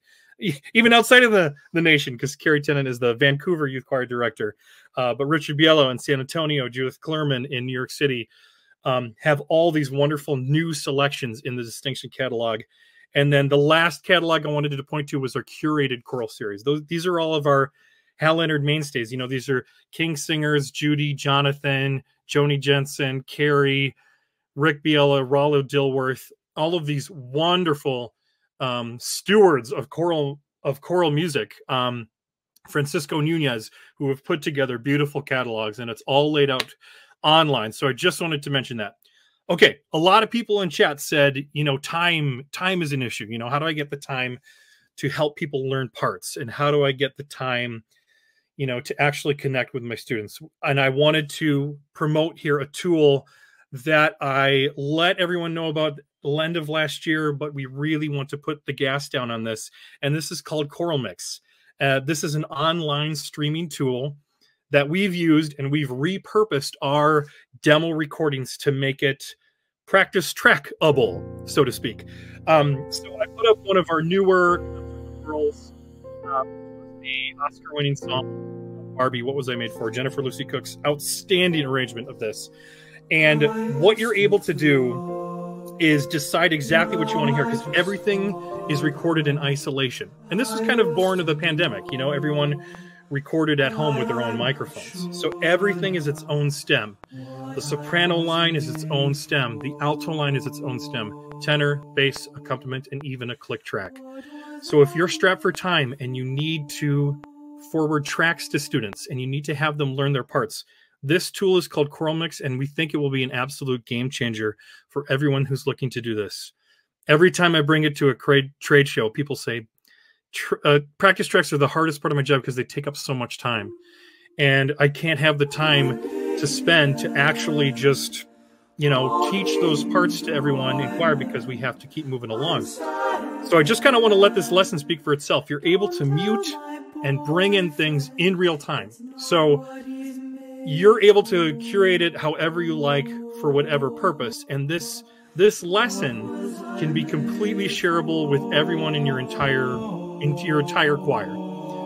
even outside of the nation, because Carrie Tennant is the Vancouver Youth Choir director, but Richard Biello in San Antonio, Judith Klerman in New York City, have all these wonderful new selections in the Distinction catalog. And then the last catalog I wanted to point to was our curated choral series. These are all of our Hal Leonard mainstays. You know, these are King singers, Judy, Jonathan, Joni Jensen, Carrie, Rick Biella, Rollo Dilworth, all of these wonderful stewards of choral music. Francisco Nunez, who have put together beautiful catalogs, and it's all laid out online. So I just wanted to mention that. Okay, a lot of people in chat said, you know, time is an issue. You know, how do I get the time to help people learn parts? And how do I get the time, you know, to actually connect with my students? And I wanted to promote here a tool that I let everyone know about the end of last year, but we really want to put the gas down on this. And this is called ChoralMIX. This is an online streaming tool that we've used, and we've repurposed our demo recordings to make it practice trackable, so to speak. So I put up one of our newer girls, the Oscar-winning song, Barbie, What Was I Made For? Jennifer Lucy Cook's outstanding arrangement of this. And what you're able to do is decide exactly what you want to hear, because everything is recorded in isolation. And this was kind of born of the pandemic. You know, everyone recorded at home with their own microphones. So everything is its own stem. The soprano line is its own stem. The alto line is its own stem. Tenor, bass, accompaniment, and even a click track. So if you're strapped for time and you need to forward tracks to students and you need to have them learn their parts, this tool is called ChoralMIX, and we think it will be an absolute game changer for everyone who's looking to do this. Every time I bring it to a trade show, people say, practice tracks are the hardest part of my job because they take up so much time. And I can't have the time to spend to actually just, you know, teach those parts to everyone in choir, because we have to keep moving along. So I just kind of want to let this lesson speak for itself. You're able to mute and bring in things in real time. So you're able to curate it however you like for whatever purpose. And this lesson can be completely shareable with everyone in your entire choir.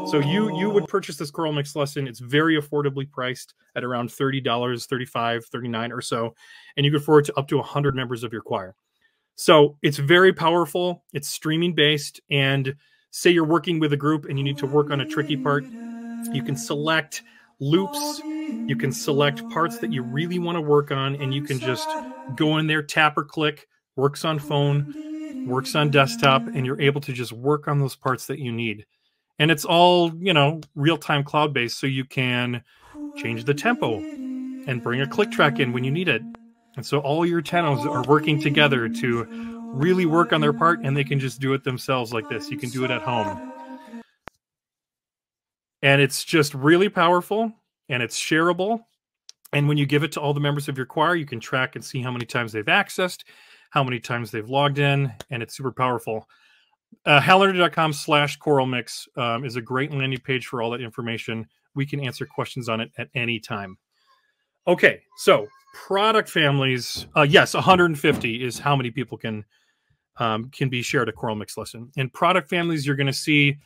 So you would purchase this ChoralMIX lesson. It's very affordably priced at around $30, $35, $39 or so, and you can afford to up to 100 members of your choir. So it's very powerful. It's streaming based, and say you're working with a group and you need to work on a tricky part, you can select loops, you can select parts that you really want to work on, and you can just go in there, tap or click, works on phone, works on desktop, and you're able to just work on those parts that you need. And it's all, you know, real-time cloud-based, so you can change the tempo and bring a click track in when you need it. And so all your tenos are working together to really work on their part, and they can just do it themselves like this. You can do it at home. And it's just really powerful, and it's shareable. And when you give it to all the members of your choir, you can track and see how many times they've accessed, how many times they've logged in, and it's super powerful. HalLeonard.com/ChoralMIX is a great landing page for all that information. We can answer questions on it at any time. Okay, so product families. Yes, 150 is how many people can be shared a ChoralMIX lesson. And product families, you're going to see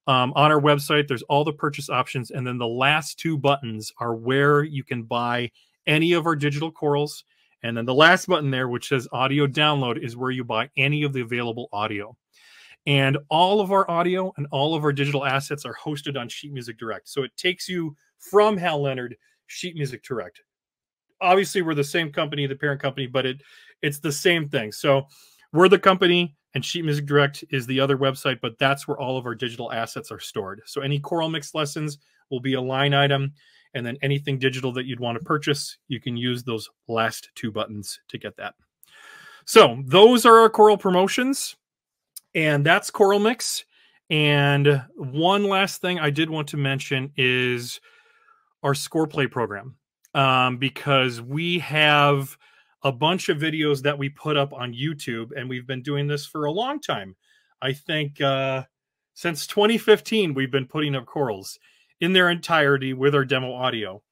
on our website, there's all the purchase options. And then the last two buttons are where you can buy any of our digital chorals. And then the last button there, which says audio download, is where you buy any of the available audio. And all of our audio and all of our digital assets are hosted on Sheet Music Direct. So it takes you from Hal Leonard, Sheet Music Direct. Obviously, we're the same company, the parent company, but it's the same thing. So we're the company, and Sheet Music Direct is the other website, but that's where all of our digital assets are stored. So any ChoralMIX lessons will be a line item, and then anything digital that you'd want to purchase, you can use those last two buttons to get that. So those are our choral promotions. And that's ChoralMIX. And one last thing I did want to mention is our score play program, because we have a bunch of videos that we put up on YouTube, and we've been doing this for a long time. I think since 2015, we've been putting up chorals in their entirety with our demo audio.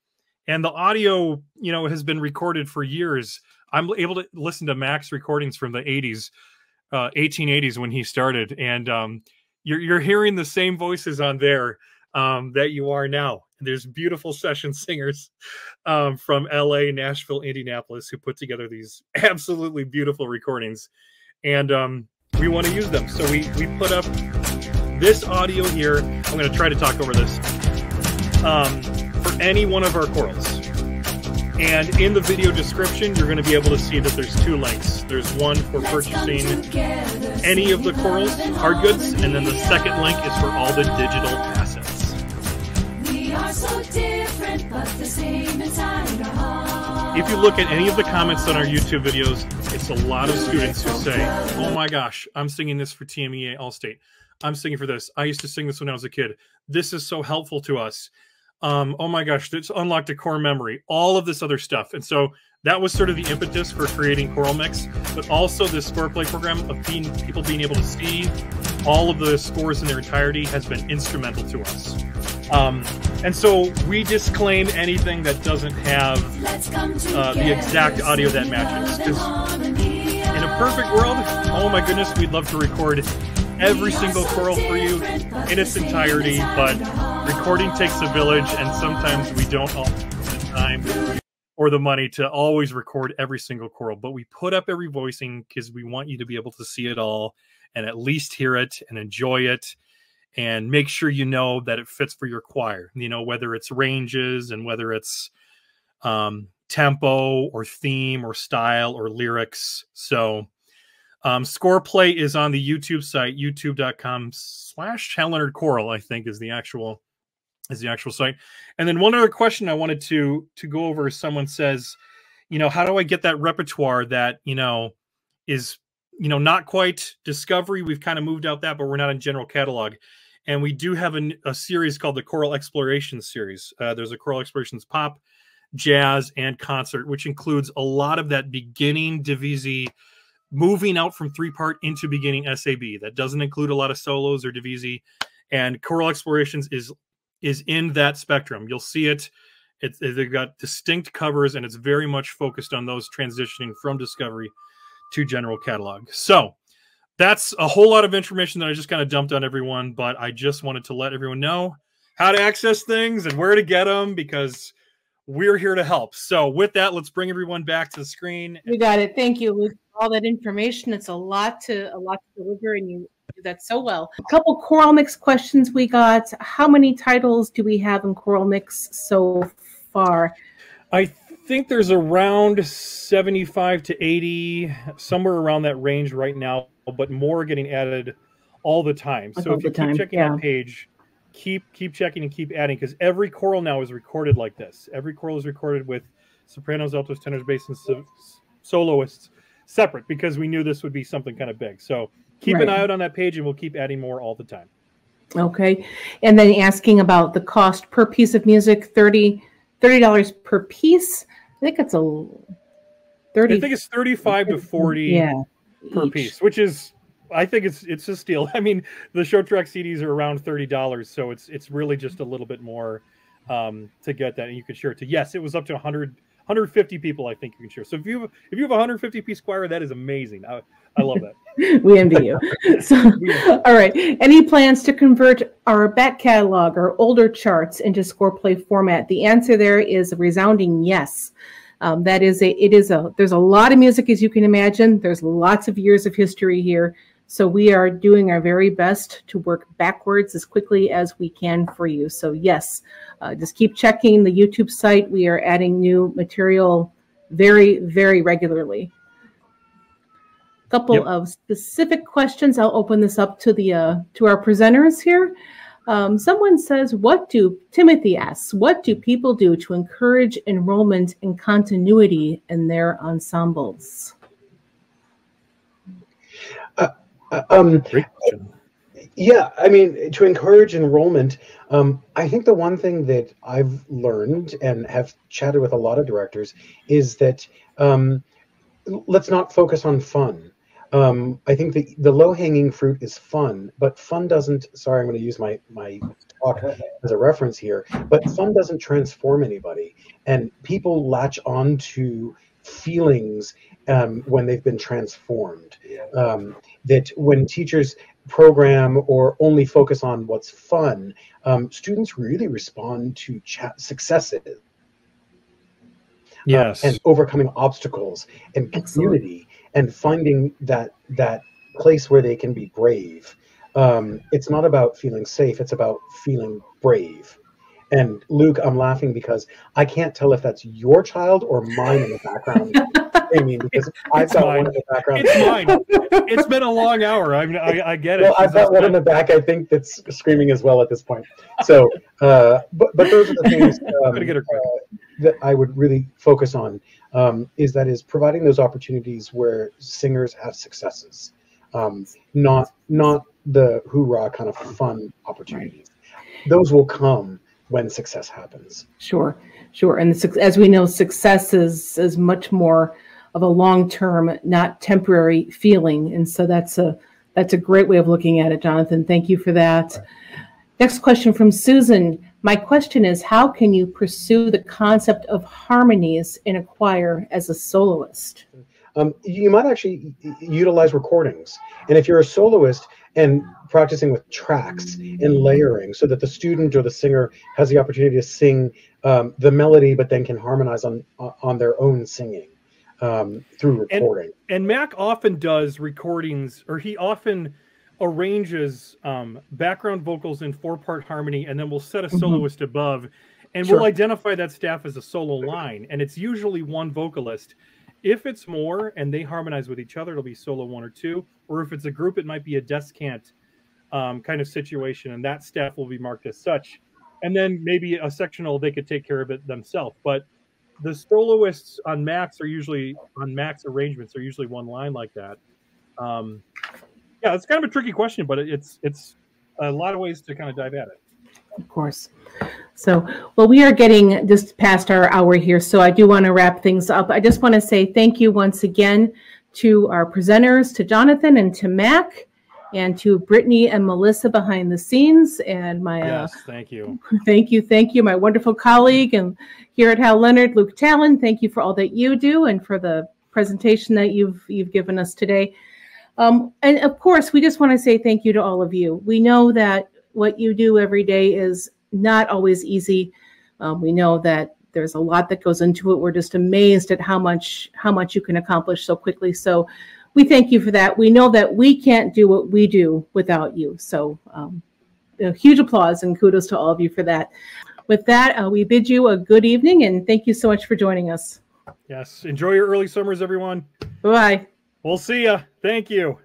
And the audio, you know, has been recorded for years. I'm able to listen to Mac's recordings from the 80s, 1880s when he started. And you're hearing the same voices on there that you are now. There's beautiful session singers from LA, Nashville, Indianapolis, who put together these absolutely beautiful recordings. And we want to use them. So we put up this audio here. I'm going to try to talk over this for any one of our chorals. And in the video description, you're going to be able to see that there's two links. There's one for purchasing any of the chorals, hard goods, and then the second link is for all the digital assets. We are so different, but the same inside our heart. If you look at any of the comments on our YouTube videos, it's a lot of students who say, oh my gosh, I'm singing this for TMEA Allstate. I'm singing for this. I used to sing this when I was a kid. This is so helpful to us. Oh my gosh, it's unlocked a core memory, all of this other stuff. And so that was sort of the impetus for creating ChoralMIX, but also this score play program of people being able to see all of the scores in their entirety has been instrumental to us. And so we disclaim anything that doesn't have the exact audio that matches. Because in a perfect world, oh my goodness, we'd love to record every single choral for you in its entirety, but recording takes a village, and sometimes we don't all have the time or the money to always record every single choral. But we put up every voicing because we want you to be able to see it all and at least hear it and enjoy it, and make sure you know that it fits for your choir, you know, whether it's ranges and whether it's tempo or theme or style or lyrics. So score play is on the YouTube site, youtube.com/Hal Leonard Choral, I think is the actual site. And then one other question I wanted to go over is someone says, you know, how do I get that repertoire that, you know, is, you know, not quite discovery. We've kind of moved out that, but we're not in general catalog. And we do have a series called the Choral Explorations series. There's a Choral Explorations pop, jazz, and concert, which includes a lot of that beginning divisi, moving out from 3-part into beginning SAB. That doesn't include a lot of solos or divisi. And Choral Explorations is in that spectrum. You'll see it. They've got distinct covers, and it's very much focused on those transitioning from discovery to general catalog. So that's a whole lot of information that I just kind of dumped on everyone, but I just wanted to let everyone know how to access things and where to get them, because we're here to help. So with that, let's bring everyone back to the screen. You got it. Thank you, Luke. All that information. It's a lot to deliver, and you do that so well. A couple ChoralMIX questions we got. How many titles do we have in ChoralMIX so far? I think there's around 75 to 80, somewhere around that range right now, but more are getting added all the time. So if you keep checking our page, keep checking and keep adding, because every choral now is recorded like this. Every choral is recorded with sopranos, altos, tenors, bass, and soloists separate, because we knew this would be something kind of big. So keep an eye out on that page, and we'll keep adding more all the time. Okay. And then asking about the cost per piece of music, $30 per piece. I think it's a 30. I think it's 35 to 40 per piece, which is, I think it's a steal. I mean, the show track CDs are around $30, so it's really just a little bit more to get that, and you can share it to. Yes, it was up to 150 people. I think you can share. So if you have a 150 piece choir, that is amazing. I love that. We envy you. So, all right. Any plans to convert our back catalog or older charts into score play format? The answer there is a resounding yes. There's a lot of music, as you can imagine. There's lots of years of history here. So we are doing our very best to work backwards as quickly as we can for you. So yes, just keep checking the YouTube site. We are adding new material very, very regularly. A couple of specific questions. I'll open this up to our presenters here. Someone says, Timothy asks, what do people do to encourage enrollment and continuity in their ensembles? Great question. Yeah, I mean, to encourage enrollment, I think the one thing that I've learned and have chatted with a lot of directors is that let's not focus on fun. I think the low-hanging fruit is fun, but fun doesn't, sorry, I'm going to use my talk as a reference here, but fun doesn't transform anybody. And people latch on to feelings when they've been transformed. That when teachers program or only focus on what's fun, students really respond to successes. Yes. And overcoming obstacles and community and finding that place where they can be brave. It's not about feeling safe, it's about feeling brave. And Luke, I'm laughing because I can't tell if that's your child or mine in the background. I mean, because I've got one in the background. It's mine. It's been a long hour. I get it. Well, I've got one in the back, I think, that's screaming as well at this point. So, but those are the things that I would really focus on, is providing those opportunities where singers have successes, not the hoorah kind of fun opportunities. Those will come when success happens. Sure. And as we know, success is much more of a long-term, not temporary feeling. And so that's a great way of looking at it, Jonathan. Thank you for that. Right. Next question from Susan. My question is, how can you pursue the concept of harmonies in a choir as a soloist? You might actually utilize recordings. And if you're a soloist and practicing with tracks and layering so that the student or the singer has the opportunity to sing the melody, but then can harmonize on their own singing through recording. And Mac often does recordings, or he often arranges background vocals in 4-part harmony, and then we'll set a soloist above, and we'll identify that staff as a solo line. And it's usually one vocalist. If it's more and they harmonize with each other, it'll be solo 1 or 2. Or if it's a group, it might be a descant kind of situation, and that staff will be marked as such. And then maybe a sectional, they could take care of it themselves. But the soloists on Mac's arrangements are usually one line like that. Yeah, it's kind of a tricky question, but it's a lot of ways to kind of dive at it. Of course. So, well, we are getting just past our hour here, so I do want to wrap things up. I just want to say thank you once again to our presenters, to Jonathan and to Mac, and to Brittany and Melissa behind the scenes, and my yes, thank you, thank you, my wonderful colleague and here at Hal Leonard, Luke Talen. Thank you for all that you do and for the presentation that you've given us today. And of course, we just want to say thank you to all of you. We know that what you do every day is not always easy. We know that there's a lot that goes into it. We're just amazed at how much you can accomplish so quickly. So we thank you for that. We know that we can't do what we do without you. So a huge applause and kudos to all of you for that. With that, we bid you a good evening and thank you so much for joining us. Yes. Enjoy your early summers, everyone. Bye-bye. We'll see ya. Thank you.